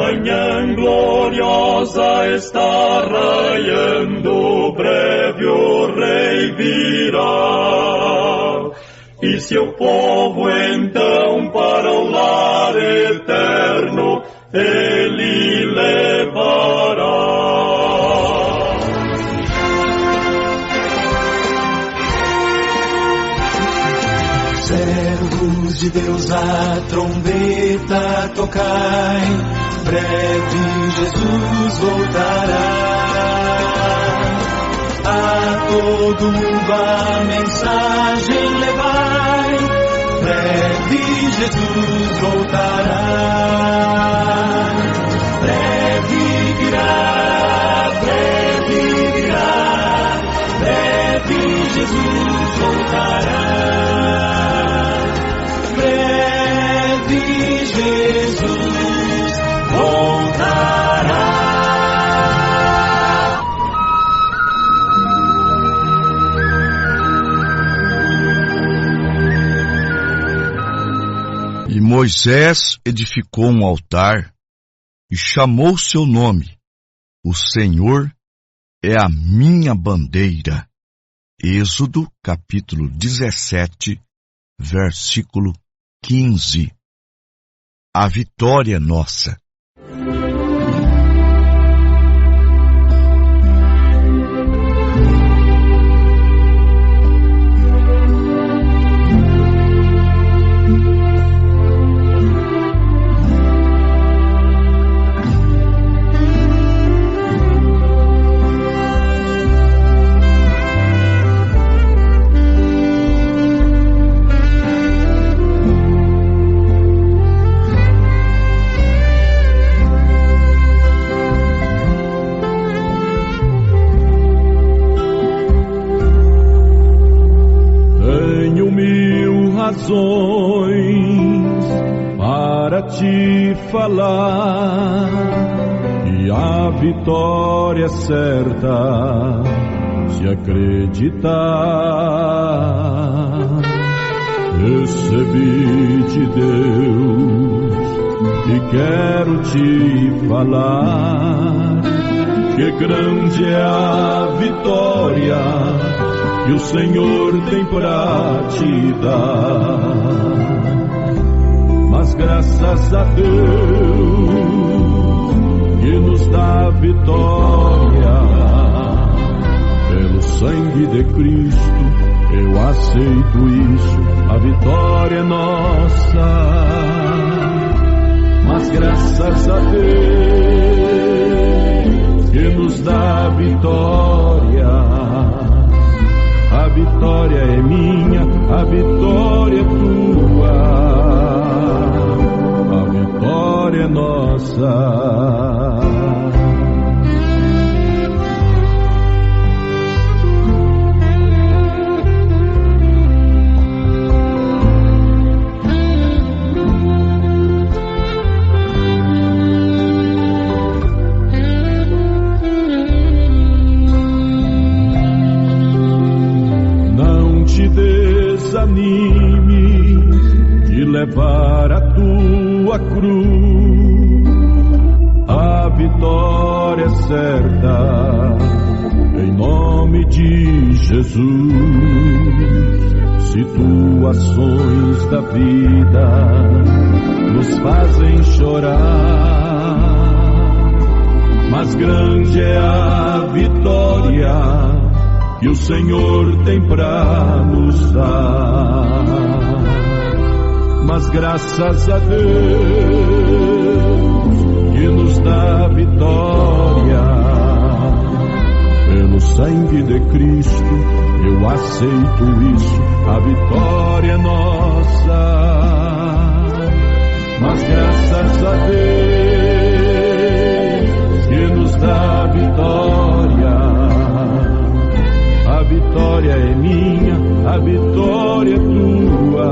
manhã gloriosa está raiando, breve o Rei virá. E seu povo então para o lar eterno ele levará. Servos de Deus, a trombeta tocai, breve Jesus voltará. A todo mundo a mensagem levai, breve Jesus voltará. Breve virá, breve virá, breve Jesus voltará. Breve Jesus voltará. E Moisés edificou um altar e chamou seu nome: O Senhor é a minha bandeira. Êxodo capítulo 17, versículo 15. A vitória é nossa. Para te falar e a vitória é certa se acreditar. Recebi de Deus e quero te falar que grande é a vitória que o Senhor tem pra te dar. Mas graças a Deus que nos dá vitória, pelo sangue de Cristo eu aceito isso, a vitória é nossa. Mas graças a Deus que nos dá vitória, a vitória é minha, a vitória é tua, a vitória é nossa. Desanime de levar a tua cruz, a vitória é certa, em nome de Jesus. Situações da vida nos fazem chorar, mas grande é a vitória que o Senhor tem pra nos dar. Mas graças a Deus que nos dá vitória, pelo sangue de Cristo eu aceito isso, a vitória é nossa. Mas graças a Deus que nos dá vitória, a vitória é minha, a vitória é tua,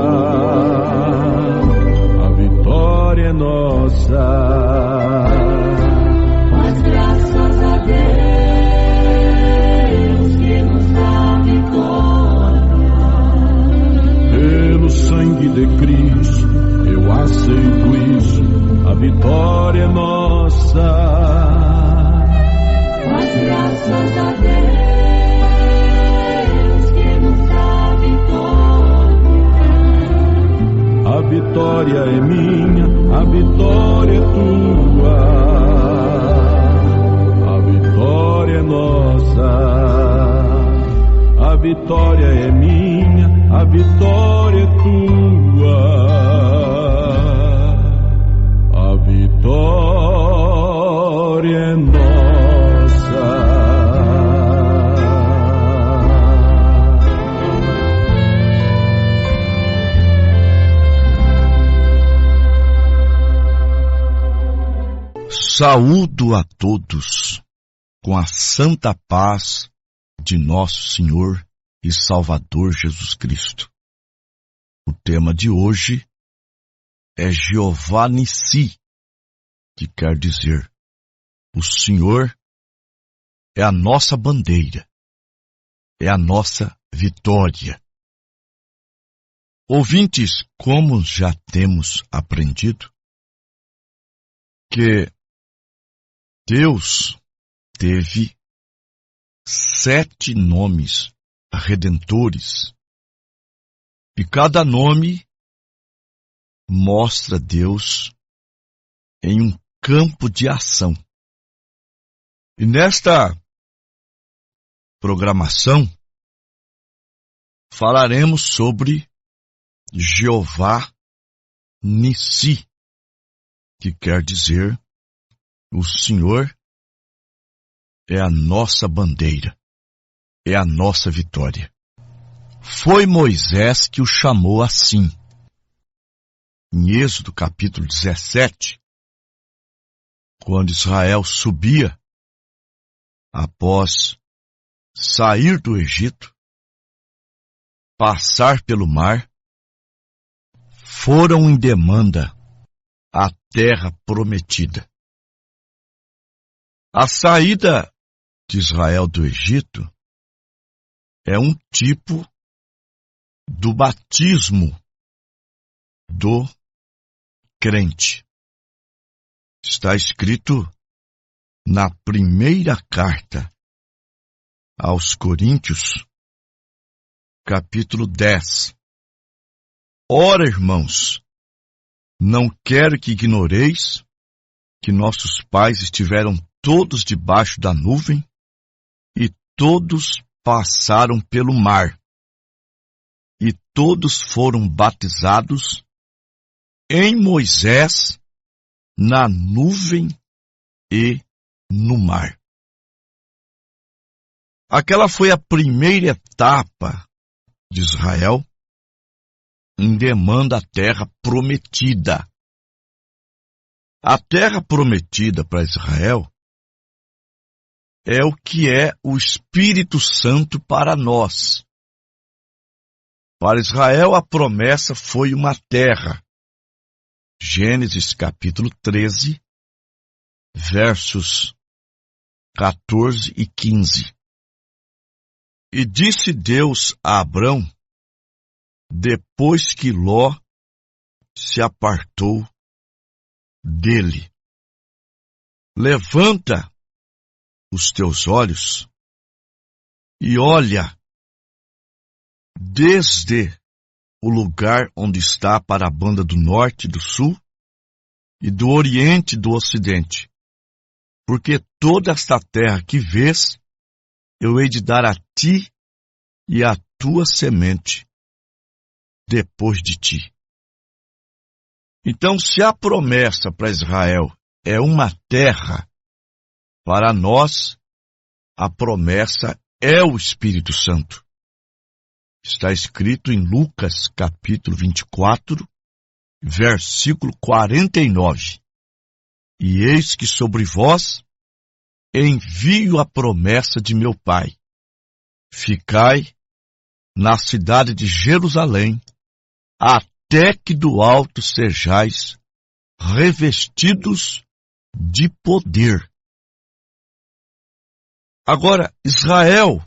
a vitória é nossa. Mas graças a Deus que nos dá vitória, pelo sangue de Cristo, eu aceito isso, a vitória é nossa. Mas graças a Deus que nos dá vitória. A vitória é minha, a vitória é tua. A vitória é nossa. A vitória é minha, a vitória é tua. A vitória é nossa. Saúdo a todos com a santa paz de nosso Senhor e Salvador Jesus Cristo. O tema de hoje é Jeová Nissi, que quer dizer, o Senhor é a nossa bandeira, é a nossa vitória. Ouvintes, como já temos aprendido, que Deus teve 7 nomes redentores, e cada nome mostra Deus em um campo de ação. E nesta programação falaremos sobre Jeová Nissi, que quer dizer, o Senhor é a nossa bandeira, é a nossa vitória. Foi Moisés que o chamou assim. Em Êxodo capítulo 17, quando Israel subia, após sair do Egito, passar pelo mar, foram em demanda à terra prometida. A saída de Israel do Egito é um tipo do batismo do crente. Está escrito na primeira carta aos Coríntios, capítulo 10. Ora, irmãos, não quero que ignoreis que nossos pais estiveram todos debaixo da nuvem e todos passaram pelo mar e todos foram batizados em Moisés na nuvem e no mar. Aquela foi a primeira etapa de Israel em demanda à terra prometida. A terra prometida para Israel é o que é o Espírito Santo para nós. Para Israel a promessa foi uma terra. Gênesis capítulo 13, versos 14 e 15. E disse Deus a Abrão, depois que Ló se apartou dele: levanta os teus olhos e olha desde o lugar onde está para a banda do norte e do sul e do oriente e do ocidente, porque toda esta terra que vês eu hei de dar a ti e à tua semente depois de ti. Então, se a promessa para Israel é uma terra, para nós, a promessa é o Espírito Santo. Está escrito em Lucas, capítulo 24, versículo 49. E eis que sobre vós envio a promessa de meu Pai. Ficai na cidade de Jerusalém, até que do alto sejais revestidos de poder. Agora, Israel,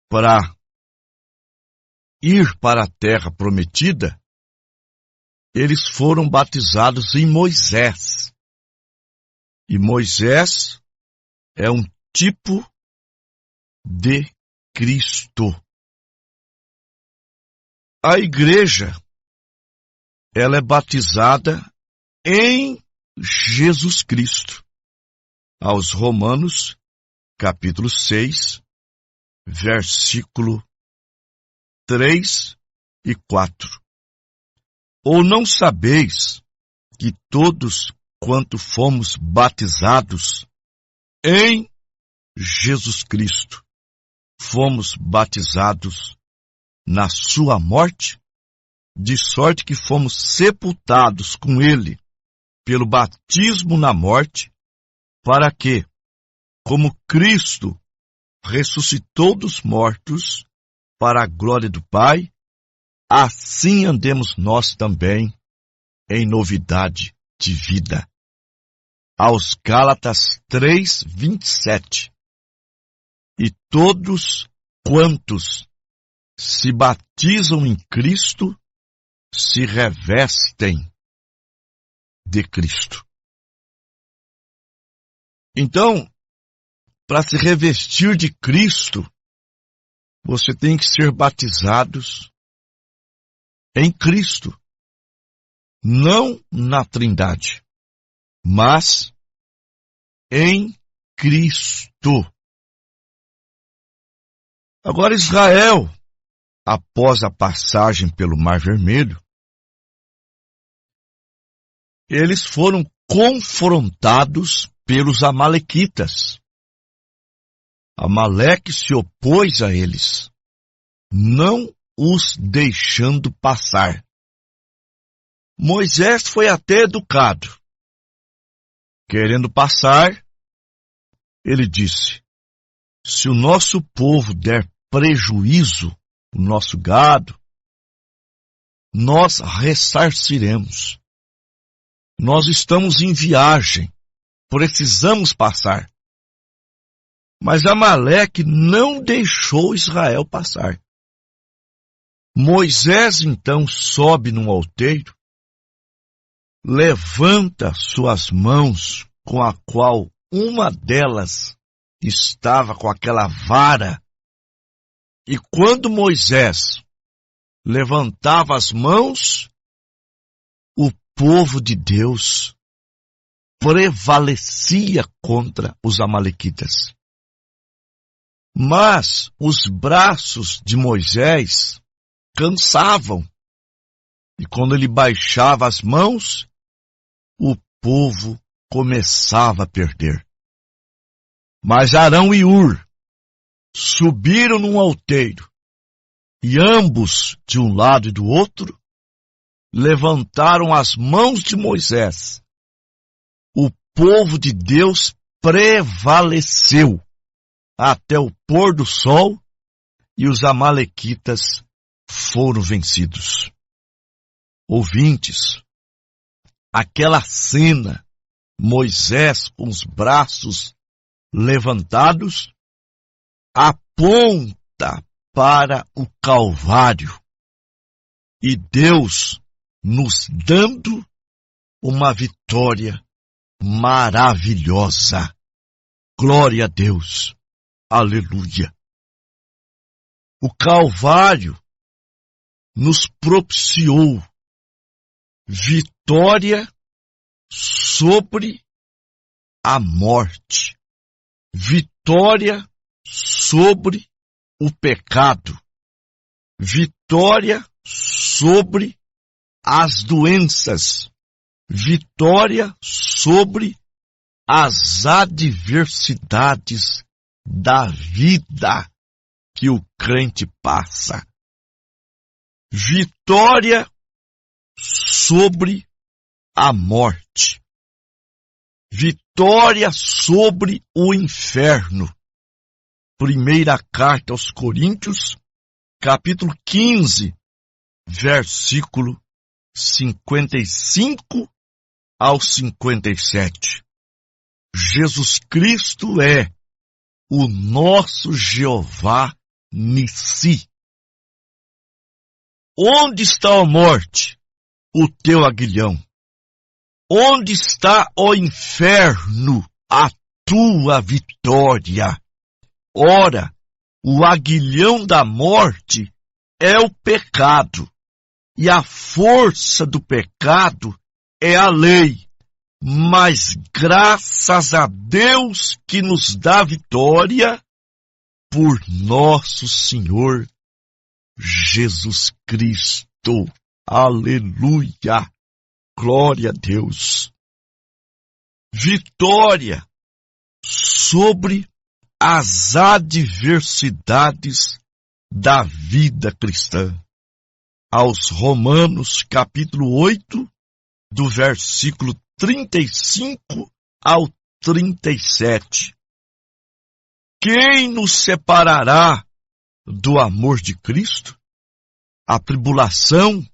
para ir para a terra prometida, eles foram batizados em Moisés. E Moisés é um tipo de Cristo. A igreja, ela é batizada em Jesus Cristo. Aos Romanos, capítulo 6, versículo 3 e 4. Ou não sabeis que todos quanto fomos batizados em Jesus Cristo, fomos batizados na sua morte, de sorte que fomos sepultados com ele pelo batismo na morte, para que, como Cristo ressuscitou dos mortos para a glória do Pai, assim andemos nós também em novidade de vida. Aos Gálatas 3:27. E todos quantos se batizam em Cristo se revestem de Cristo. Então, para se revestir de Cristo, você tem que ser batizados em Cristo. Não na Trindade, mas em Cristo. Agora Israel, após a passagem pelo Mar Vermelho, eles foram confrontados pelos amalequitas. Amaleque se opôs a eles, não os deixando passar. Moisés foi até educado. Querendo passar, ele disse: se o nosso povo der prejuízo, o nosso gado, nós ressarciremos. Nós estamos em viagem, precisamos passar. Mas Amaleque não deixou Israel passar. Moisés então sobe num outeiro, levanta suas mãos, com a qual uma delas estava com aquela vara, e quando Moisés levantava as mãos, o povo de Deus prevalecia contra os amalequitas. Mas os braços de Moisés cansavam, e quando ele baixava as mãos, o povo começava a perder. Mas Arão e Ur subiram num outeiro, e ambos, de um lado e do outro, levantaram as mãos de Moisés. O povo de Deus prevaleceu até o pôr do sol, e os amalequitas foram vencidos. Ouvintes, aquela cena, Moisés com os braços levantados, aponta para o Calvário, e Deus nos dando uma vitória maravilhosa. Glória a Deus. Aleluia. O Calvário nos propiciou vitória sobre a morte, vitória sobre o pecado, vitória sobre as doenças, vitória sobre as adversidades da vida que o crente passa. Vitória sobre a morte. Vitória sobre o inferno. Primeira carta aos Coríntios, capítulo 15, versículo 55 ao 57. Jesus Cristo é o nosso Jeová Nissi. Onde está a morte, o teu aguilhão? Onde está, ó inferno, a tua vitória? Ora, o aguilhão da morte é o pecado, e a força do pecado é a lei. Mas graças a Deus que nos dá vitória por nosso Senhor Jesus Cristo. Aleluia! Glória a Deus! Vitória sobre as adversidades da vida cristã. Aos Romanos, capítulo 8, do versículo 35 ao 37. Quem nos separará do amor de Cristo? A tribulação,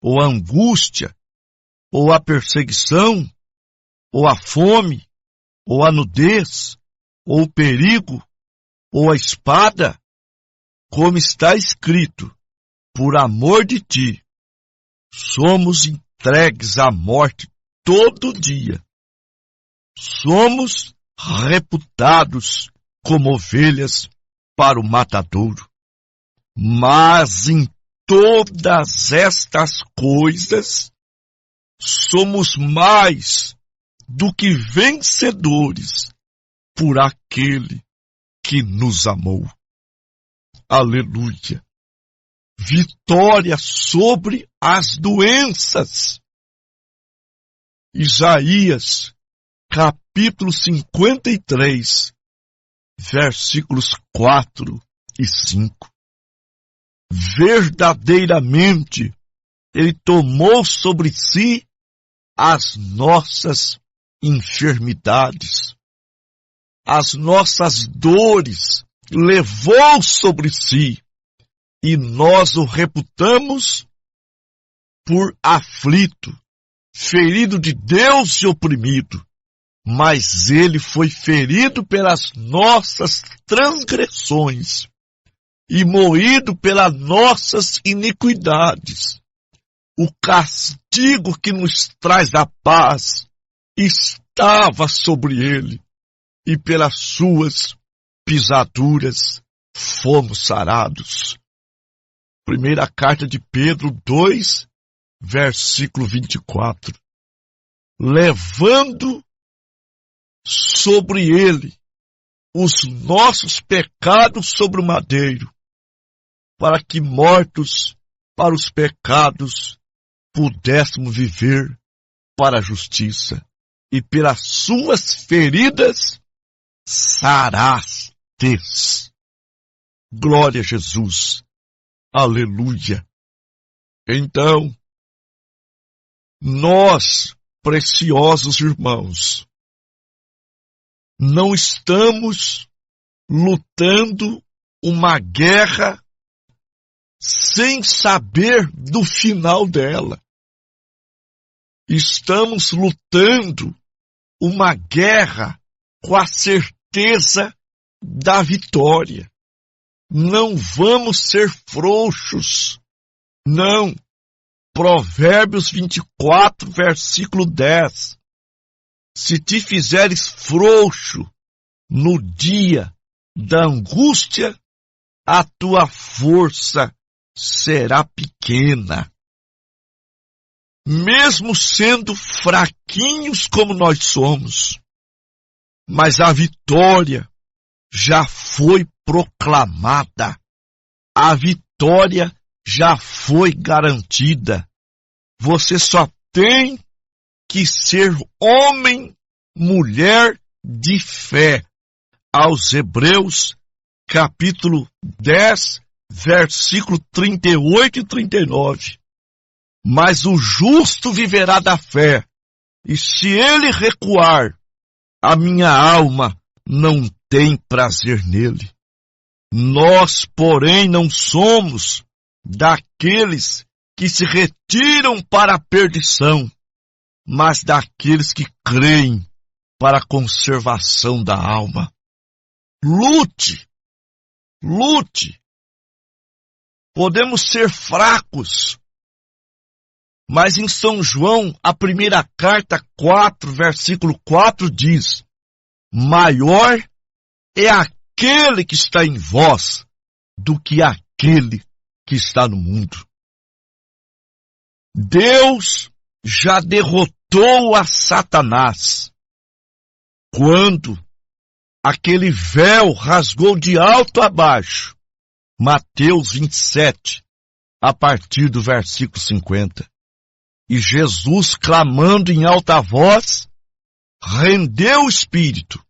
ou a angústia, ou a perseguição, ou a fome, ou a nudez, ou o perigo, ou a espada? Como está escrito, por amor de ti, somos entregues à morte todo dia. Somos reputados como ovelhas para o matadouro. Mas em todas estas coisas, somos mais do que vencedores por aquele que nos amou. Aleluia! Vitória sobre as doenças. Isaías, capítulo 53, versículos 4 e 5. Verdadeiramente, Ele tomou sobre si as nossas enfermidades, as nossas dores, levou sobre si, e nós o reputamos por aflito, ferido de Deus e oprimido. Mas ele foi ferido pelas nossas transgressões e moído pelas nossas iniquidades. O castigo que nos traz a paz estava sobre ele, e pelas suas pisaduras fomos sarados. Primeira carta de Pedro 2, versículo 24. Levando sobre ele os nossos pecados sobre o madeiro, para que mortos para os pecados pudéssemos viver para a justiça, e pelas suas feridas sarastes. Glória a Jesus. Aleluia. Então, nós, preciosos irmãos, não estamos lutando uma guerra sem saber do final dela. Estamos lutando uma guerra com a certeza da vitória. Não vamos ser frouxos. Não. Provérbios 24, versículo 10. Se te fizeres frouxo no dia da angústia, a tua força será pequena. Mesmo sendo fraquinhos como nós somos, mas a vitória já foi proclamada. A vitória já foi garantida. Você só tem que ser homem, mulher de fé. Aos Hebreus, capítulo 10, versículo 38 e 39. Mas o justo viverá da fé, e se ele recuar, a minha alma não tem prazer nele. Nós, porém, não somos daqueles que se retiram para a perdição, mas daqueles que creem para a conservação da alma. Lute, lute, podemos ser fracos, mas em São João, a primeira carta 4, versículo 4 diz: maior é aquele que está em vós do que aquele que está no mundo. Deus já derrotou a Satanás quando aquele véu rasgou de alto a baixo. Mateus 27, a partir do versículo 50. E Jesus, clamando em alta voz, rendeu o espírito.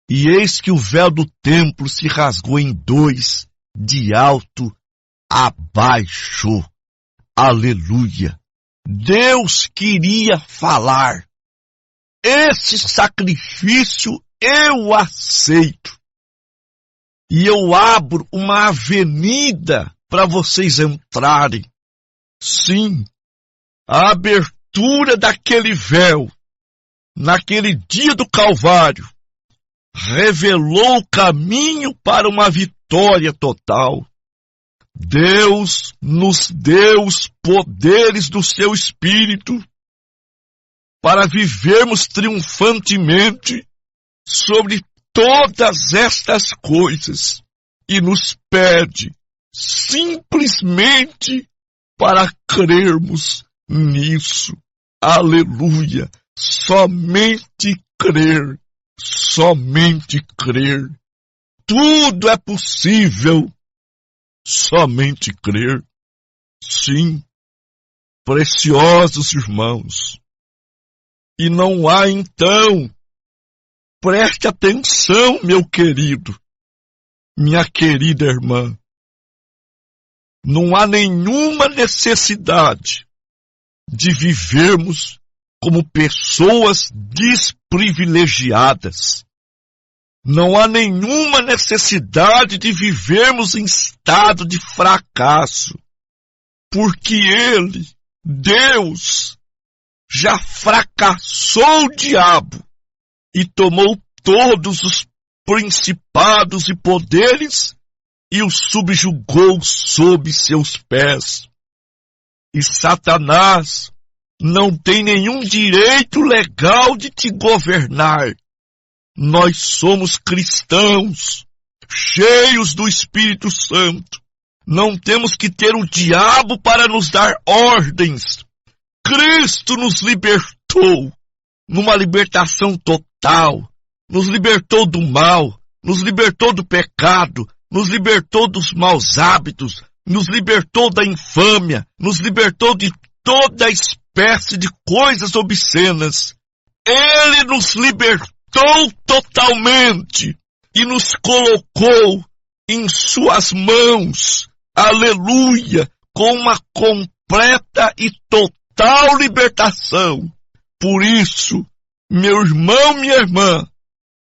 E eis que o véu do templo se rasgou em dois, de alto a baixo. Aleluia! Deus queria falar. Esse sacrifício eu aceito. E eu abro uma avenida para vocês entrarem. Sim, a abertura daquele véu, naquele dia do Calvário, revelou o caminho para uma vitória total. Deus nos deu os poderes do seu Espírito para vivermos triunfantemente sobre todas estas coisas e nos pede simplesmente para crermos nisso. Aleluia! Somente crer, somente crer. Tudo é possível, somente crer. Sim, preciosos irmãos. E não há então, preste atenção, meu querido, minha querida irmã, não há nenhuma necessidade de vivermos como pessoas desprivilegiadas. Não há nenhuma necessidade de vivermos em estado de fracasso, porque Ele, Deus, já fracassou o diabo e tomou todos os principados e poderes e os subjugou sob seus pés. E Satanás não tem nenhum direito legal de te governar. Nós somos cristãos, cheios do Espírito Santo. Não temos que ter o diabo para nos dar ordens. Cristo nos libertou numa libertação total. Nos libertou do mal, nos libertou do pecado, nos libertou dos maus hábitos, nos libertou da infâmia, nos libertou de toda espécie de coisas obscenas. Ele nos libertou totalmente e nos colocou em suas mãos, aleluia, com uma completa e total libertação. Por isso, meu irmão, minha irmã,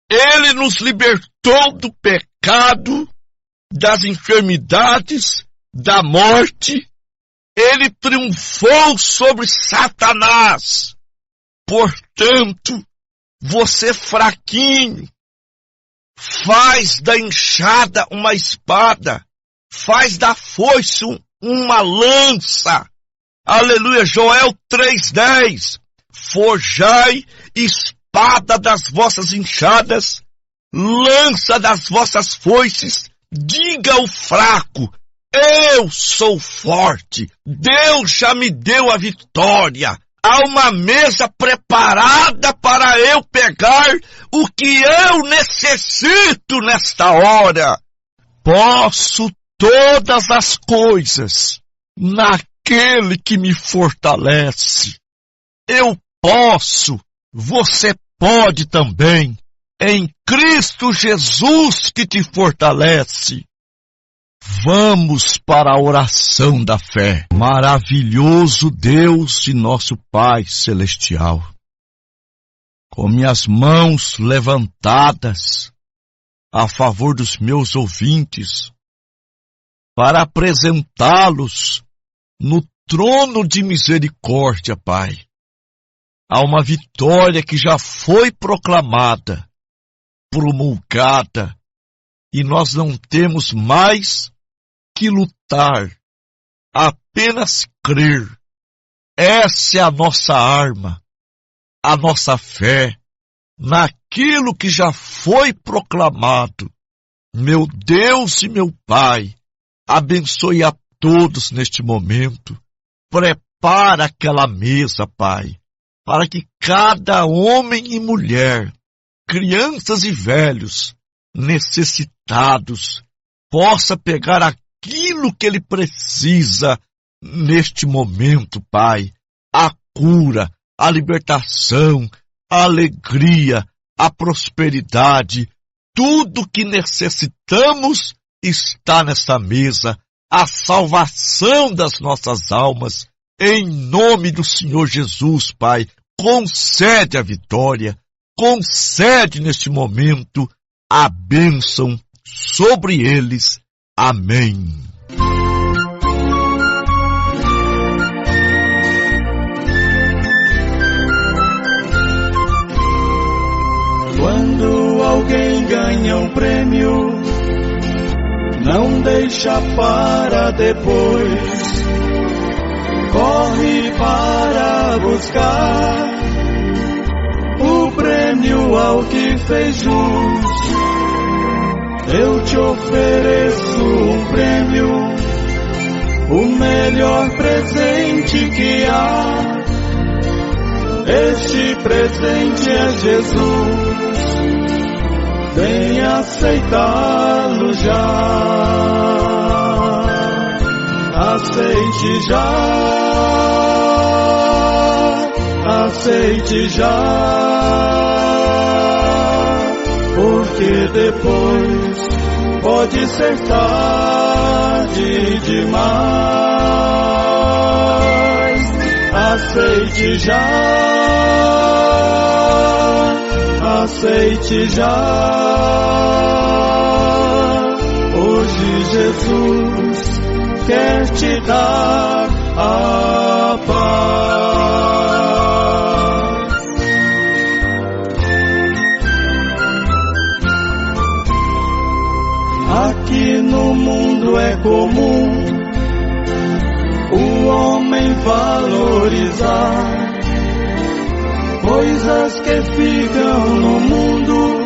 Ele nos libertou do pecado, das enfermidades, da morte. Ele triunfou sobre Satanás. Portanto, você fraquinho, faz da enxada uma espada, faz da foice uma lança. Aleluia, Joel 3:10. Forjai espada das vossas enxadas, lança das vossas foices, diga ao fraco, eu sou forte, Deus já me deu a vitória. Há uma mesa preparada para eu pegar o que eu necessito nesta hora. Posso todas as coisas naquele que me fortalece. Eu posso, você pode também, em Cristo Jesus que te fortalece. Vamos para a oração da fé. Maravilhoso Deus e nosso Pai Celestial, com minhas mãos levantadas a favor dos meus ouvintes, para apresentá-los no trono de misericórdia, Pai. Há uma vitória que já foi proclamada, promulgada, e nós não temos mais que lutar, apenas crer. Essa é a nossa arma, a nossa fé, naquilo que já foi proclamado. Meu Deus e meu Pai, abençoe a todos neste momento. Prepara aquela mesa, Pai, para que cada homem e mulher, crianças e velhos, necessitados, possa pegar aquilo que ele precisa neste momento, Pai. A cura, a libertação, a alegria, a prosperidade, tudo que necessitamos está nessa mesa. A salvação das nossas almas, em nome do Senhor Jesus, Pai, concede a vitória, concede neste momento a bênção sobre eles. Amém. Quando alguém ganha um prêmio, não deixa para depois, corre para buscar o prêmio ao que fez jus. Eu te ofereço um prêmio, o melhor presente que há. Este presente é Jesus, vem aceitá-lo já. Aceite já, aceite já, porque depois pode ser tarde demais. Aceite já, aceite já. Hoje Jesus quer te dar a paz. Aqui no mundo é comum o homem valorizar coisas que ficam no mundo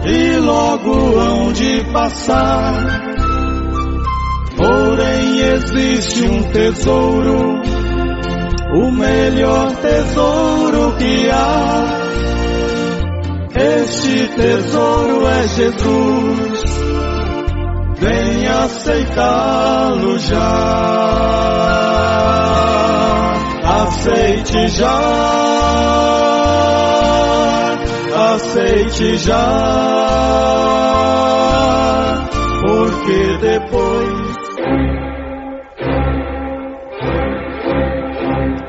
e logo hão de passar. Porém existe um tesouro, o melhor tesouro que há. Este tesouro é Jesus, vem aceitá-lo já. Aceite já, aceite já, porque depois...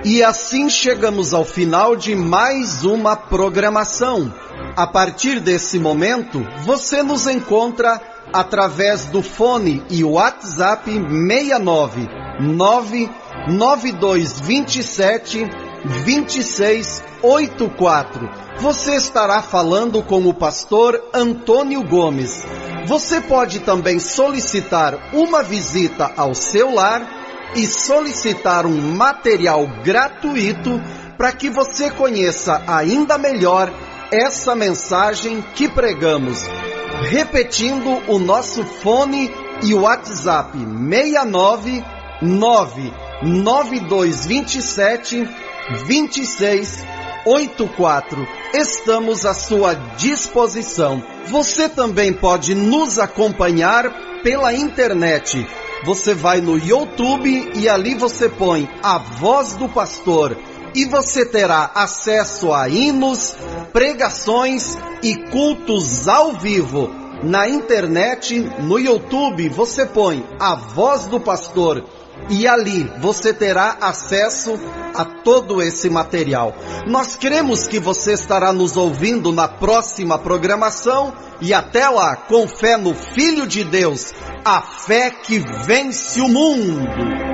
E assim chegamos ao final de mais uma programação. A partir desse momento, você nos encontra através do fone e WhatsApp 699-9227-2684. Você estará falando com o pastor Antônio Gomes. Você pode também solicitar uma visita ao seu lar e solicitar um material gratuito para que você conheça ainda melhor essa mensagem que pregamos. Repetindo o nosso fone e WhatsApp 699-9227-2684. Estamos à sua disposição. Você também pode nos acompanhar pela internet. Você vai no YouTube e ali você põe A Voz do Pastor e você terá acesso a hinos, pregações e cultos ao vivo. Na internet, no YouTube, você põe A Voz do Pastor e ali você terá acesso a todo esse material. Nós cremos que você estará nos ouvindo na próxima programação e até lá, com fé no Filho de Deus, a fé que vence o mundo.